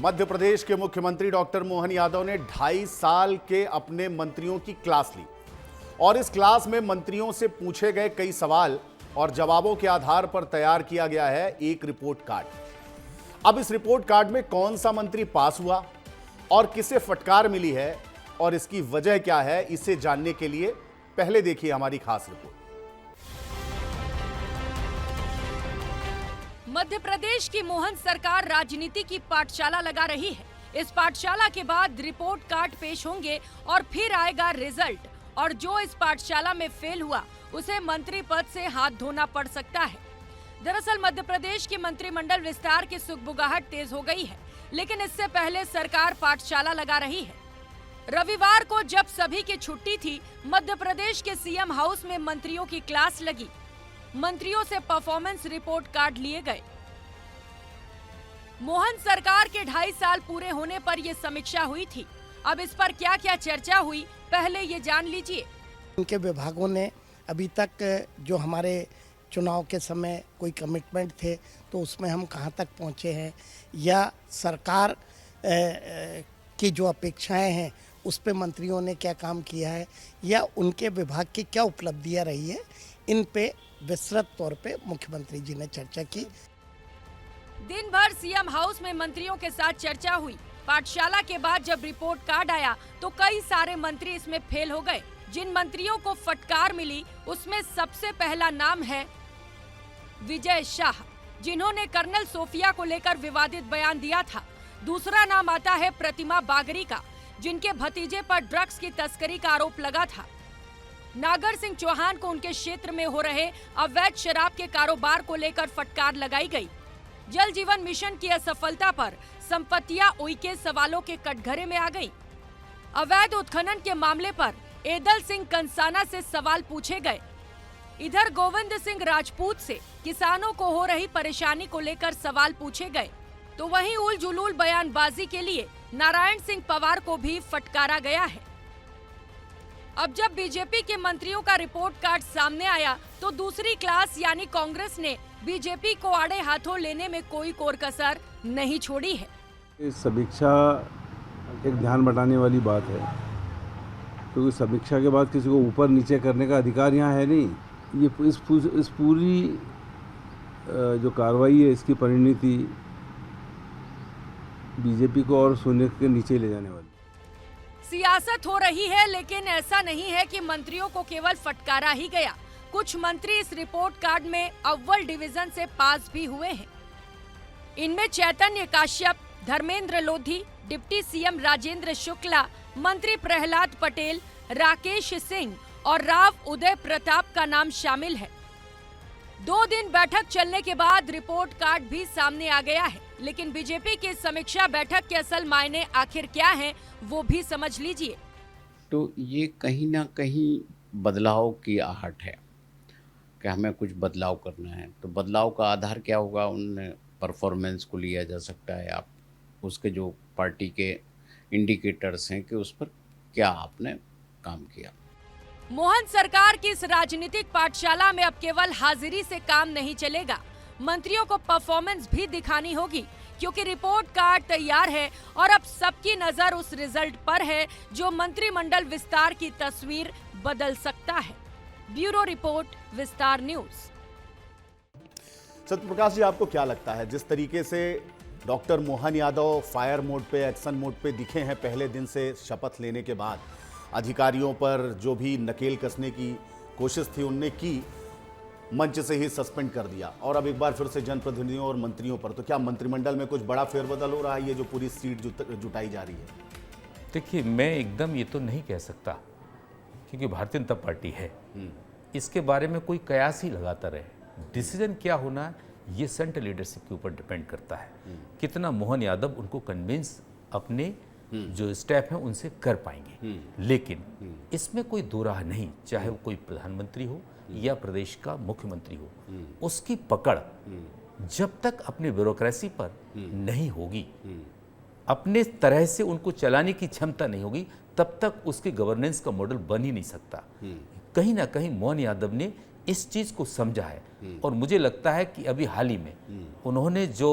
मध्य प्रदेश के मुख्यमंत्री डॉक्टर मोहन यादव ने 2.5 साल के अपने मंत्रियों की क्लास ली और इस क्लास में मंत्रियों से पूछे गए कई सवाल और जवाबों के आधार पर तैयार किया गया है एक रिपोर्ट कार्ड। अब इस रिपोर्ट कार्ड में कौन सा मंत्री पास हुआ और किसे फटकार मिली है और इसकी वजह क्या है, इसे जानने के लिए पहले देखिए हमारी खास रिपोर्ट। मध्य प्रदेश की मोहन सरकार राजनीति की पाठशाला लगा रही है। इस पाठशाला के बाद रिपोर्ट कार्ड पेश होंगे और फिर आएगा रिजल्ट, और जो इस पाठशाला में फेल हुआ उसे मंत्री पद से हाथ धोना पड़ सकता है। दरअसल मध्य प्रदेश के मंत्रिमंडल विस्तार की सुगबुगाहट तेज हो गई है, लेकिन इससे पहले सरकार पाठशाला लगा रही है। रविवार को जब सभी की छुट्टी थी, मध्य प्रदेश के सीएम हाउस में मंत्रियों की क्लास लगी। मंत्रियों से परफॉर्मेंस रिपोर्ट कार्ड लिए गए। मोहन सरकार के 2.5 साल पूरे होने पर यह समीक्षा हुई थी। अब इस पर क्या क्या चर्चा हुई, पहले ये जान लीजिए। उनके विभागों ने अभी तक जो हमारे चुनाव के समय कोई कमिटमेंट थे तो उसमें हम कहां तक पहुंचे हैं, या सरकार की जो अपेक्षाएं हैं उस पे मंत्रियों ने क्या काम किया है, या उनके विभाग की क्या उपलब्धियां रही है, इन पे विस्तृत तौर पे मुख्यमंत्री जी ने चर्चा की। दिन भर सीएम हाउस में मंत्रियों के साथ चर्चा हुई। पाठशाला के बाद जब रिपोर्ट कार्ड आया तो कई सारे मंत्री इसमें फेल हो गए। जिन मंत्रियों को फटकार मिली उसमें सबसे पहला नाम है विजय शाह, जिन्होंने कर्नल सोफिया को लेकर विवादित बयान दिया था। दूसरा नाम आता है प्रतिमा बागरी का, जिनके भतीजे पर ड्रग्स की तस्करी का आरोप लगा था। नागर सिंह चौहान को उनके क्षेत्र में हो रहे अवैध शराब के कारोबार को लेकर फटकार लगाई गई। जल जीवन मिशन की असफलता पर संपत्तियां उइके सवालों के कटघरे में आ गई। अवैध उत्खनन के मामले पर एदल सिंह कंसाना से सवाल पूछे गए। इधर गोविंद सिंह राजपूत से किसानों को हो रही परेशानी को लेकर सवाल पूछे गए। तो वहीं उल जुलूल बयानबाजी के लिए नारायण सिंह पवार को भी फटकारा गया है। अब जब बीजेपी के मंत्रियों का रिपोर्ट कार्ड सामने आया तो दूसरी क्लास यानी कांग्रेस ने बीजेपी को आड़े हाथों लेने में कोई कोर कसर नहीं छोड़ी है। इस समीक्षा एक ध्यान बटाने वाली बात है, क्योंकि समीक्षा के बाद किसी को ऊपर नीचे करने का अधिकार यहाँ है नहीं। ये इस पूरी जो कार्रवाई है, इसकी परिणति बीजेपी को और शून्य के नीचे ले जाने वाली। सियासत हो रही है, लेकिन ऐसा नहीं है कि मंत्रियों को केवल फटकारा ही गया। कुछ मंत्री इस रिपोर्ट कार्ड में अव्वल डिवीजन से पास भी हुए हैं। इनमें चैतन्य काश्यप, धर्मेंद्र लोधी, डिप्टी सीएम राजेंद्र शुक्ला, मंत्री प्रहलाद पटेल, राकेश सिंह और राव उदय प्रताप का नाम शामिल है। 2 दिन बैठक चलने के बाद रिपोर्ट कार्ड भी सामने आ गया है, लेकिन बीजेपी की समीक्षा बैठक के असल मायने आखिर क्या हैं, वो भी समझ लीजिए। तो ये कहीं ना कहीं बदलाव की आहट है कि हमें कुछ बदलाव करना है। तो बदलाव का आधार क्या होगा, उन परफॉर्मेंस को लिया जा सकता है, आप उसके जो पार्टी के इंडिकेटर्स हैं कि उस पर क्या आपने काम किया। मोहन सरकार की इस राजनीतिक पाठशाला में अब केवल हाजिरी से काम नहीं चलेगा। मंत्रियों को परफॉर्मेंस भी दिखानी होगी, क्योंकि रिपोर्ट कार्ड तैयार है और अब सबकी नजर उस रिजल्ट पर है जो मंत्रिमंडल विस्तार की तस्वीर बदल सकता है। ब्यूरो रिपोर्ट, विस्तार न्यूज। सत्यप्रकाश जी, आपको क्या लगता है, जिस तरीके से doctor Mohan Yadav fire mode पे, एक्शन मोड पे दिखे हैं पहले दिन से शपथ लेने के बाद, अधिकारियों पर जो भी नकेल कसने की कोशिश थी उनने की, मंच से ही सस्पेंड कर दिया, और अब एक बार फिर से जनप्रतिनिधियों और मंत्रियों पर, तो क्या मंत्रिमंडल में कुछ बड़ा फेरबदल हो रहा है, ये जो पूरी सीट जुटाई जा रही है? देखिए, मैं एकदम ये तो नहीं कह सकता, क्योंकि भारतीय जनता पार्टी है, इसके बारे में कोई कयास ही लगाता रहे। डिसीजन क्या होना ये सेंट्रल लीडरशिप के ऊपर डिपेंड करता है, कितना मोहन यादव उनको कन्विंस अपने जो स्टेप हैं उनसे कर पाएंगे। लेकिन इसमें कोई दो राह नहीं, चाहे वो कोई प्रधानमंत्री हो या प्रदेश का मुख्यमंत्री हो, उसकी पकड़ जब तक अपनी ब्यूरोक्रेसी पर नहीं होगी, अपने तरह से उनको चलाने की क्षमता नहीं होगी, तब तक उसके गवर्नेंस का मॉडल बन ही नहीं सकता। कहीं ना कहीं मोहन यादव ने इस चीज को समझा है, और मुझे लगता है कि अभी हाल ही में उन्होंने जो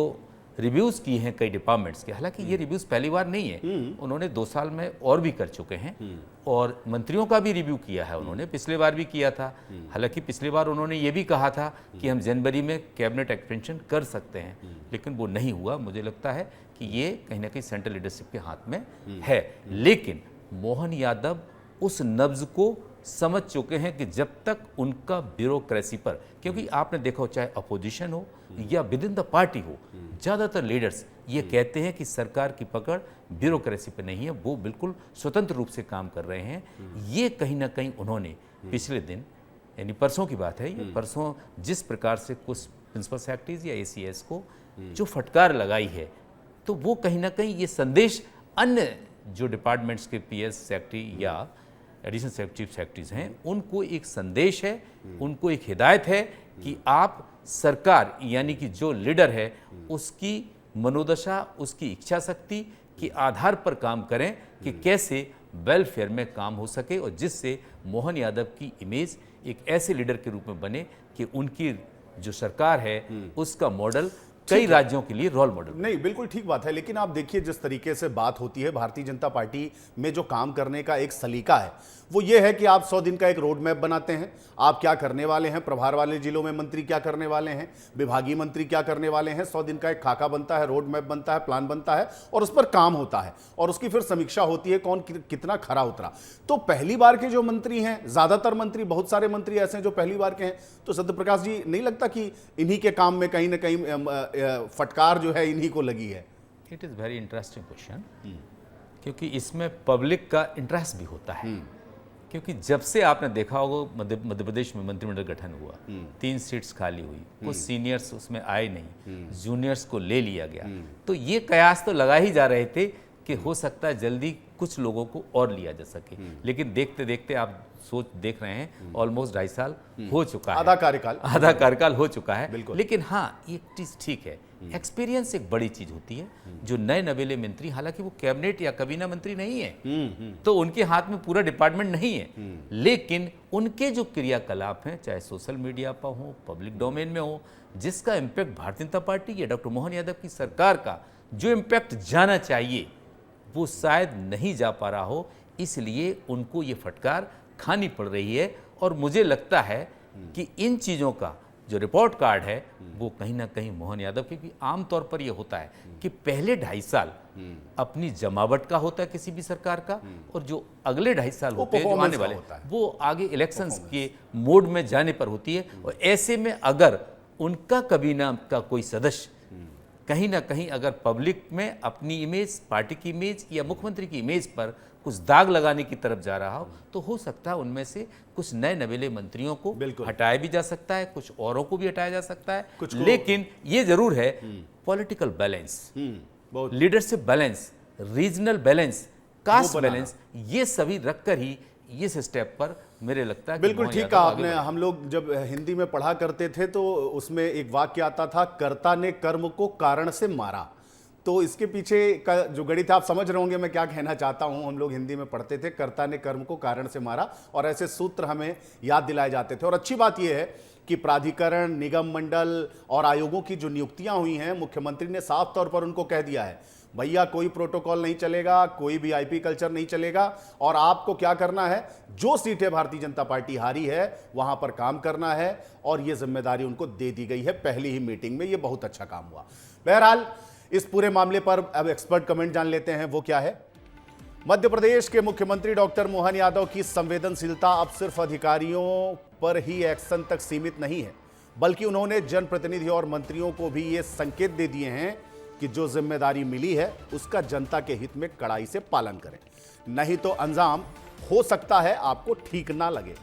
रिव्यूज़ किए हैं कई डिपार्टमेंट्स के। हालांकि ये रिव्यूज़ पहली बार नहीं है, उन्होंने 2 साल में और भी कर चुके हैं और मंत्रियों का भी रिव्यू किया है उन्होंने, पिछले बार भी किया था। हालांकि पिछली बार उन्होंने ये भी कहा था कि हम जनवरी में कैबिनेट एक्सपेंशन कर सकते हैं, लेकिन वो नहीं हुआ। मुझे लगता है कि ये कहीं ना कहीं सेंट्रल लीडरशिप के हाथ में है, लेकिन मोहन यादव उस नब्ज को समझ चुके हैं कि जब तक उनका ब्यूरोक्रेसी पर, क्योंकि आपने देखा हो चाहे अपोजिशन हो या विद इन द पार्टी हो, ज़्यादातर लीडर्स ये कहते हैं कि सरकार की पकड़ ब्यूरोक्रेसी पर नहीं है, वो बिल्कुल स्वतंत्र रूप से काम कर रहे हैं। ये कहीं ना कहीं उन्होंने पिछले दिन, यानी परसों की बात है ये, परसों जिस प्रकार से कुछ प्रिंसिपल सेक्रेटरीज या ACS को जो फटकार लगाई है, तो वो कहीं ना कहीं ये संदेश अन्य जो डिपार्टमेंट्स के PS सेक्रेटरी या एडिशनल चीफ सेक्रेटरीज हैं उनको एक संदेश है, उनको एक हिदायत है कि आप सरकार यानी कि जो लीडर है उसकी मनोदशा, उसकी इच्छा शक्ति के आधार पर काम करें कि कैसे वेलफेयर में काम हो सके और जिससे मोहन यादव की इमेज एक ऐसे लीडर के रूप में बने कि उनकी जो सरकार है उसका मॉडल कई राज्यों के लिए रोल मॉडल। नहीं, बिल्कुल ठीक बात है, लेकिन आप देखिए जिस तरीके से बात होती है भारतीय जनता पार्टी में, जो काम करने का एक सलीका है वो ये है कि आप 100 दिन का एक रोड मैप बनाते हैं, आप क्या करने वाले हैं, प्रभार वाले जिलों में मंत्री क्या करने वाले हैं, विभागीय मंत्री क्या करने वाले हैं, 100 दिन का एक खाका बनता है, रोड मैप बनता है, प्लान बनता है और उस पर काम होता है और उसकी फिर समीक्षा होती है कौन कितना खरा उतरा। तो पहली बार के जो मंत्री हैं, ज्यादातर मंत्री, बहुत सारे मंत्री ऐसे हैं जो पहली बार के हैं, तो सत्यप्रकाश जी नहीं लगता कि इन्हीं के काम में कहीं ना कहीं फटकार जो है इन्हीं को लगी है? It is very interesting question, क्योंकि इसमें पब्लिक का इंटरेस्ट भी होता है। क्योंकि जब से आपने देखा होगा मध्य प्रदेश में मंत्रिमंडल गठन हुआ, 3 सीट्स खाली हुई, कुछ सीनियर्स उसमें आए नहीं, जूनियर्स को ले लिया गया, तो ये कयास तो लगा ही जा रहे थे कि हो सकता है जल्दी कुछ लोगों को और लिया जा सके, लेकिन देखते देखते आप देख रहे हैं ऑलमोस्ट 2.5 साल हो चुका है, आधा कार्यकाल हो चुका है। लेकिन हाँ, एक चीज ठीक है, एक्सपीरियंस एक बड़ी चीज होती है। जो नए नवेले मंत्री, हालांकि वो कैबिनेट या कबीना मंत्री नहीं है, तो उनके हाथ में पूरा डिपार्टमेंट नहीं है, लेकिन उनके जो क्रियाकलाप हैं, चाहे सोशल मीडिया पर हो, पब्लिक डोमेन में हो, जिसका इम्पैक्ट भारतीय जनता पार्टी या डॉक्टर मोहन यादव की सरकार का जो इम्पैक्ट जाना चाहिए वो शायद नहीं जा पा रहा हो, इसलिए उनको ये फटकार खानी पड़ रही है। और मुझे लगता है कि इन चीज़ों का जो रिपोर्ट कार्ड है वो कहीं ना कहीं मोहन यादव, क्योंकि आमतौर पर ये होता है कि पहले 2.5 साल अपनी जमावट का होता है किसी भी सरकार का, और जो अगले 2.5 साल होते हैं जो आने वाले, वो आगे इलेक्शंस के मोड में जाने पर होती है। और ऐसे में अगर उनका कबीना का कोई सदस्य कहीं ना कहीं अगर पब्लिक में अपनी इमेज, पार्टी की इमेज या मुख्यमंत्री की इमेज पर कुछ दाग लगाने की तरफ जा रहा हो, तो हो सकता है उनमें से कुछ नए नवेले मंत्रियों को हटाया भी जा सकता है, कुछ औरों को भी हटाया जा सकता है, लेकिन ये जरूर है political balance, leadership balance, regional balance, caste balance, ये सभी रखकर ही इस स्टेप पर मेरे लगता है बिल्कुल ठीक कहा आपने। हम लोग जब हिंदी में पढ़ा करते थे तो उसमें एक वाक्य आता था, कर्ता ने कर्म को कारण से मारा। तो इसके पीछे का जो गणित आप समझ रहे होंगे मैं क्या कहना चाहता हूं। हम लोग हिंदी में पढ़ते थे, कर्ता ने कर्म को कारण से मारा, और ऐसे सूत्र हमें याद दिलाए जाते थे। और अच्छी बात यह है कि प्राधिकरण, निगम मंडल और आयोगों की जो नियुक्तियां हुई हैं, मुख्यमंत्री ने साफ तौर पर उनको कह दिया है, भैया कोई प्रोटोकॉल नहीं चलेगा, कोई भी IP कल्चर नहीं चलेगा, और आपको क्या करना है, जो सीटें भारतीय जनता पार्टी हारी है वहां पर काम करना है, और यह जिम्मेदारी उनको दे दी गई है पहली ही मीटिंग में। यह बहुत अच्छा काम हुआ। बहरहाल इस पूरे मामले पर अब एक्सपर्ट कमेंट जान लेते हैं, वो क्या है। मध्य प्रदेश के मुख्यमंत्री डॉक्टर मोहन यादव की संवेदनशीलता अब सिर्फ अधिकारियों पर ही एक्शन तक सीमित नहीं है, बल्कि उन्होंने जनप्रतिनिधि और मंत्रियों को भी ये संकेत दे दिए हैं कि जो जिम्मेदारी मिली है उसका जनता के हित में कड़ाई से पालन करें, नहीं तो अंजाम हो सकता है आपको ठीक ना लगे।